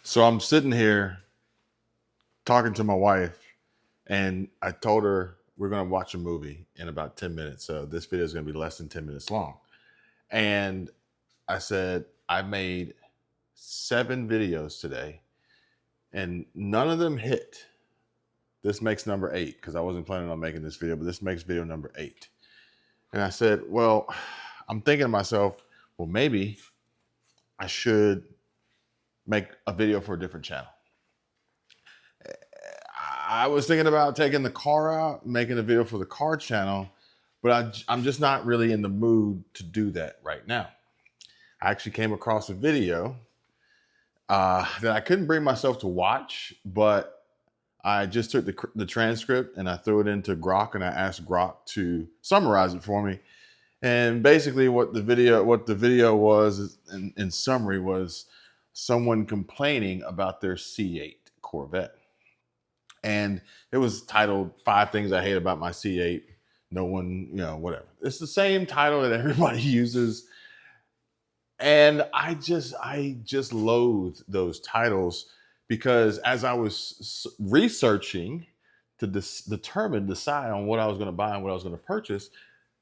So I'm sitting here talking to my wife, and I told her we're going to watch a movie in about 10 minutes. So this video is going to be less than 10 minutes long. And I said, I made 7 videos today, and none of them hit. This makes number 8 because I wasn't planning on making this video, but this makes video number 8. And I said, well, I'm thinking to myself, well, maybe I should make a video for a different channel. I was thinking about taking the car out, making a video for the car channel, but I'm just not really in the mood to do that right now. I actually came across a video that I couldn't bring myself to watch, but I just took the transcript and I threw it into Grok and I asked Grok to summarize it for me. And basically, what the video was, in summary, was someone complaining about their C8 Corvette. And it was titled 5 Things I Hate About My C8. No one, whatever. It's the same title that everybody uses. And I just loathe those titles because as I was researching to decide on what I was going to buy and what I was going to purchase,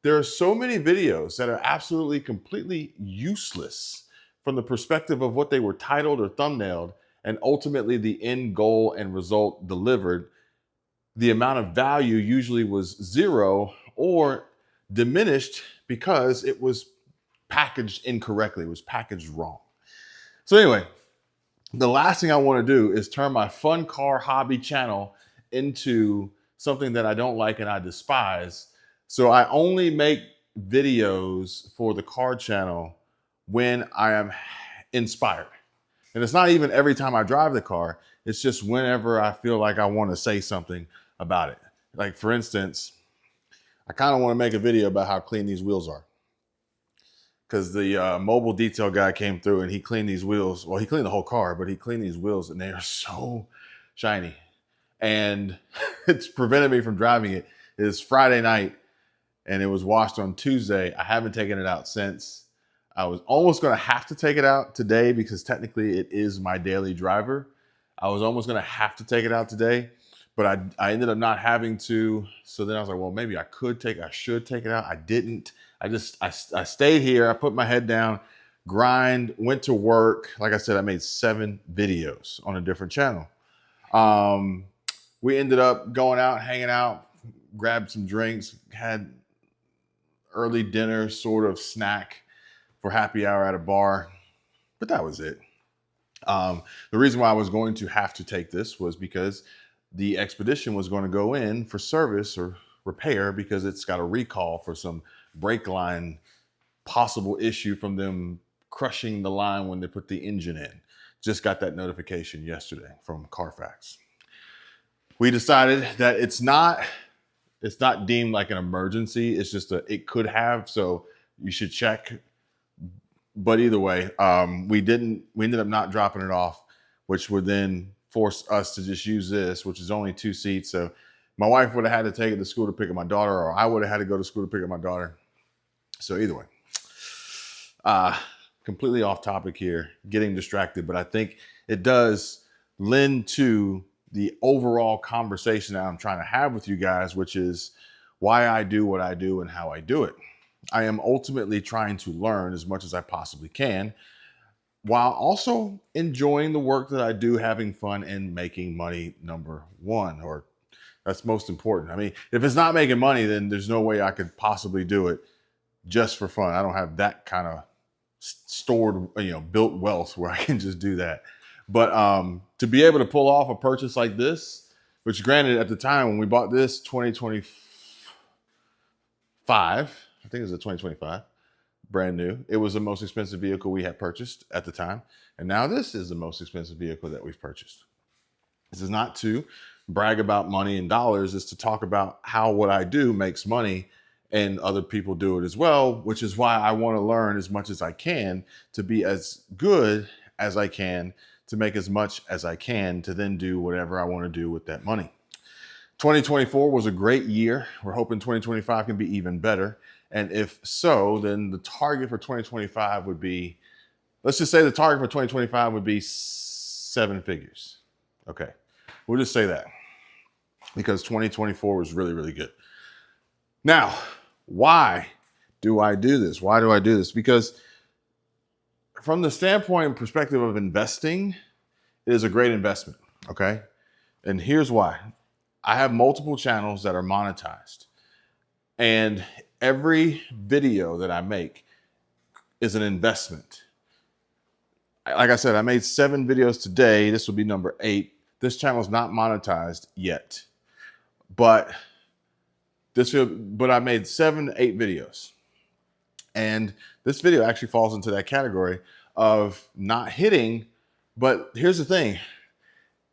there are so many videos that are absolutely completely useless from the perspective of what they were titled or thumbnailed, and ultimately the end goal and result delivered. The amount of value usually was zero or diminished because it was packaged incorrectly, it was packaged wrong. So anyway, the last thing I want to do is turn my fun car hobby channel into something that I don't like and I despise. So I only make videos for the car channel when I am inspired. And it's not even every time I drive the car, it's just whenever I feel like I want to say something about it. Like, for instance, I kind of want to make a video about how clean these wheels are. Because the mobile detail guy came through and he cleaned these wheels. Well, he cleaned the whole car, but he cleaned these wheels and they are so shiny. And it's prevented me from driving it. It's Friday night and it was washed on Tuesday. I haven't taken it out since. I was almost going to have to take it out today because technically it is my daily driver. I was almost going to have to take it out today, but I ended up not having to. So then I was like, well, maybe I should take it out. I didn't. I stayed here. I put my head down, grind, went to work. Like I said, I made 7 videos on a different channel. We ended up going out, hanging out, grabbed some drinks, had early dinner, sort of snack for happy hour at a bar, but that was it. The reason why I was going to have to take this was because the Expedition was going to go in for service or repair because it's got a recall for some brake line possible issue from them crushing the line when they put the engine in. Just got that notification yesterday from Carfax. We decided that it's not deemed like an emergency. It's just it could have, so you should check. But either way, we ended up not dropping it off, which would then force us to just use this, which is only 2 seats. So my wife would have had to take it to school to pick up my daughter, or I would have had to go to school to pick up my daughter. So either way, completely off topic here, getting distracted, but I think it does lend to the overall conversation that I'm trying to have with you guys, which is why I do what I do and how I do it. I am ultimately trying to learn as much as I possibly can while also enjoying the work that I do, having fun and making money, number one, or that's most important. I mean, if it's not making money, then there's no way I could possibly do it just for fun. I don't have that kind of stored, built wealth where I can just do that. But to be able to pull off a purchase like this, which granted at the time when we bought this 2025, I think it was a 2025, brand new. It was the most expensive vehicle we had purchased at the time. And now this is the most expensive vehicle that we've purchased. This is not to brag about money and dollars. It's to talk about how what I do makes money and other people do it as well, which is why I want to learn as much as I can to be as good as I can, to make as much as I can, to then do whatever I want to do with that money. 2024 was a great year. We're hoping 2025 can be even better. And if so, then the target for 2025 would be, let's just say the target for 2025 would be seven figures. Okay, we'll just say that because 2024 was really, really good. Now, why do I do this? Why do I do this? Because from the standpoint and perspective of investing, it is a great investment. Okay. And here's why. I have multiple channels that are monetized, and every video that I make is an investment. Like I said, I made 7 videos today. This will be number 8. This channel is not monetized yet, but I made 7 to 8 videos. And this video actually falls into that category of not hitting. But here's the thing.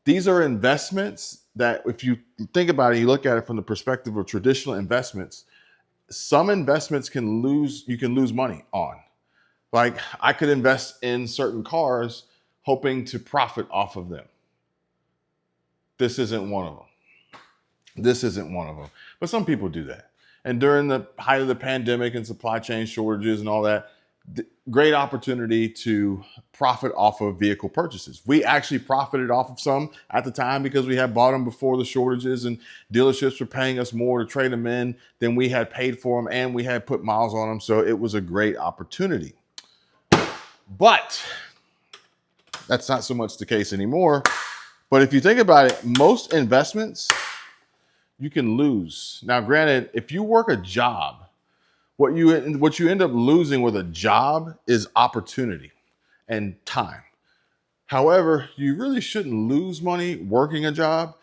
These are investments that if you think about it, you look at it from the perspective of traditional investments, some investments you can lose money on. Like I could invest in certain cars hoping to profit off of them. This isn't one of them. But some people do that. And during the height of the pandemic and supply chain shortages and all that, great opportunity to profit off of vehicle purchases. We actually profited off of some at the time because we had bought them before the shortages and dealerships were paying us more to trade them in than we had paid for them, and we had put miles on them. So it was a great opportunity. But that's not so much the case anymore. But if you think about it, most investments you can lose. Now, granted, if you work a job, what you end up losing with a job is opportunity and time. However, you really shouldn't lose money working a job.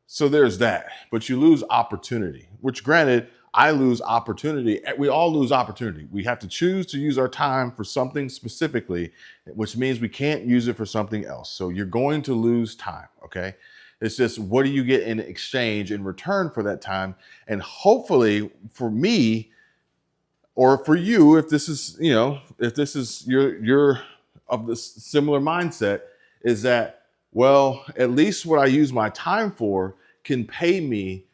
So there's that. But you lose opportunity, which granted, I lose opportunity. We all lose opportunity. We have to choose to use our time for something specifically, which means we can't use it for something else. So you're going to lose time, okay? It's just, what do you get in exchange in return for that time? And hopefully for me, or for you, if this is, you're of this similar mindset, is that, well, at least what I use my time for can pay me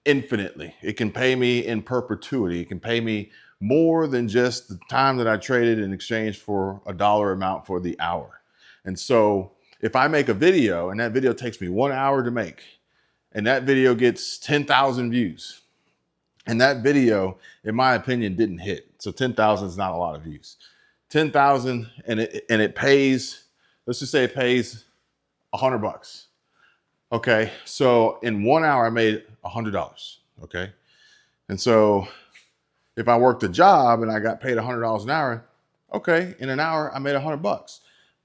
infinitely. It can pay me in perpetuity. It can pay me more than just the time that I traded in exchange for a dollar amount for the hour. And so if I make a video and that video takes me 1 hour to make, and that video gets 10,000 views, and that video, in my opinion, didn't hit. So 10,000 is not a lot of views. 10,000 and it pays, let's just say it pays $100. Okay, so in 1 hour I made $100. Okay, and so if I worked a job and I got paid $100 an hour, okay, in an hour I made $100.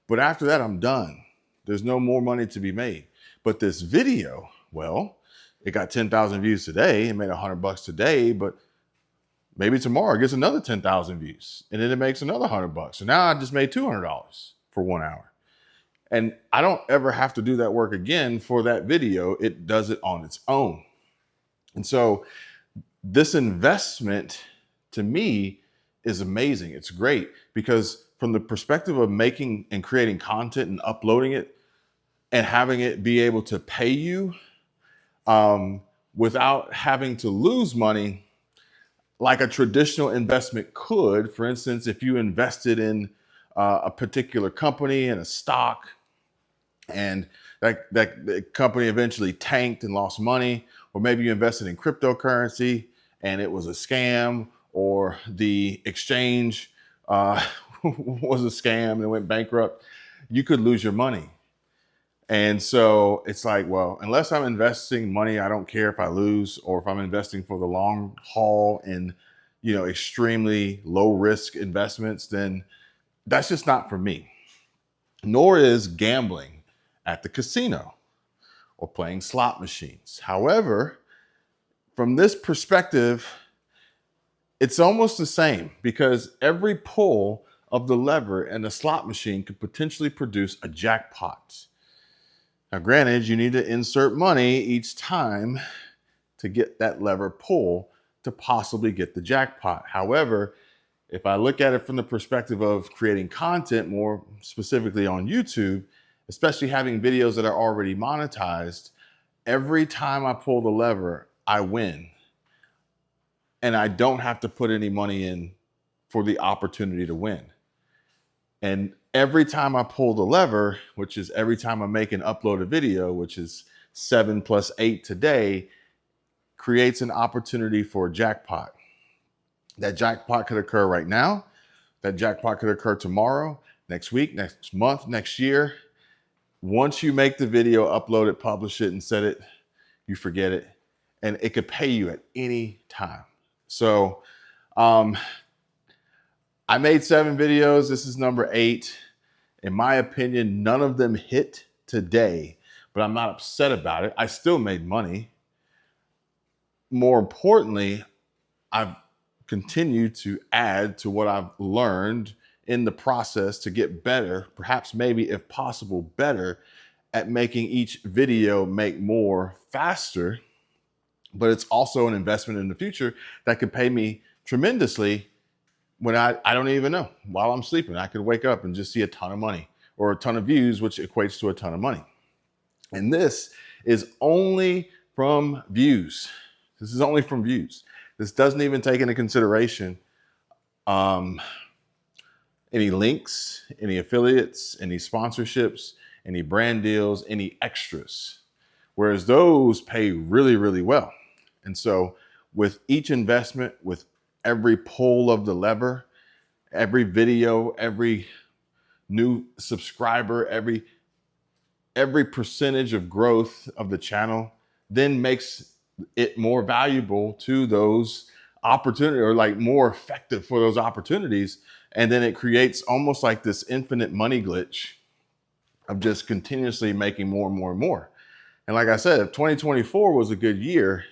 But after that, I'm done. There's no more money to be made. But this video, well, it got 10,000 views today and made $100 today, but maybe tomorrow it gets another 10,000 views and then it makes another $100. So now I just made $200 for 1 hour. And I don't ever have to do that work again for that video. It does it on its own. And so this investment to me is amazing. It's great because from the perspective of making and creating content and uploading it and having it be able to pay you without having to lose money like a traditional investment could. For instance, if you invested in a particular company and a stock, and that company eventually tanked and lost money, or maybe you invested in cryptocurrency and it was a scam, or the exchange was a scam and it went bankrupt, you could lose your money. And so it's like, well, unless I'm investing money, I don't care if I lose, or if I'm investing for the long haul in, extremely low risk investments, then that's just not for me. Nor is gambling at the casino or playing slot machines. However, from this perspective, it's almost the same, because every pull of the lever in a slot machine could potentially produce a jackpot. Now, granted, you need to insert money each time to get that lever pull to possibly get the jackpot. However, if I look at it from the perspective of creating content, more specifically on YouTube, especially having videos that are already monetized, every time I pull the lever, I win. And I don't have to put any money in for the opportunity to win. And every time I pull the lever, which is every time I make and upload a video, which is 7 plus 8 today, creates an opportunity for a jackpot. That jackpot could occur right now. That jackpot could occur tomorrow, next week, next month, next year. Once you make the video, upload it, publish it, and set it, you forget it. And it could pay you at any time. So I made 7 videos. This is number 8. In my opinion, none of them hit today, but I'm not upset about it. I still made money. More importantly, I've continued to add to what I've learned in the process to get better, perhaps maybe if possible better at making each video make more faster. But it's also an investment in the future that could pay me tremendously when I don't even know. While I'm sleeping, I could wake up and just see a ton of money or a ton of views, which equates to a ton of money. And this is only from views. This is only from views. This doesn't even take into consideration any links, any affiliates, any sponsorships, any brand deals, any extras, whereas those pay really, really well. And so with each investment, with every pull of the lever, every video, every new subscriber, every percentage of growth of the channel then makes it more valuable to those opportunities, or like more effective for those opportunities. And then it creates almost like this infinite money glitch of just continuously making more and more and more. And like I said, if 2024 was a good year,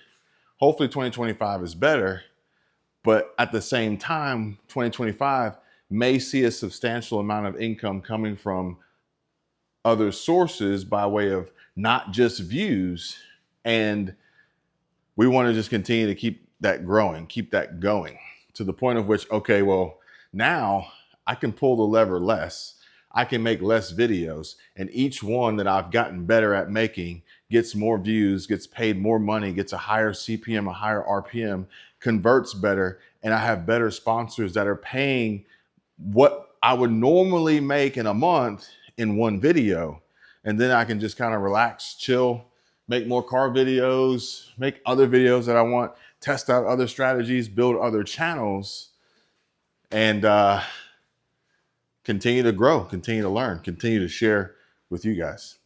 hopefully 2025 is better. But at the same time, 2025 may see a substantial amount of income coming from other sources by way of not just views. And we want to just continue to keep that growing, keep that going to the point of which, okay, well, now I can pull the lever less. I can make less videos, and each one that I've gotten better at making gets more views, gets paid more money, gets a higher CPM, a higher RPM, converts better, and I have better sponsors that are paying what I would normally make in a month in one video. And then I can just kind of relax, chill, make more car videos, make other videos that I want, test out other strategies, build other channels, and continue to grow, continue to learn, continue to share with you guys.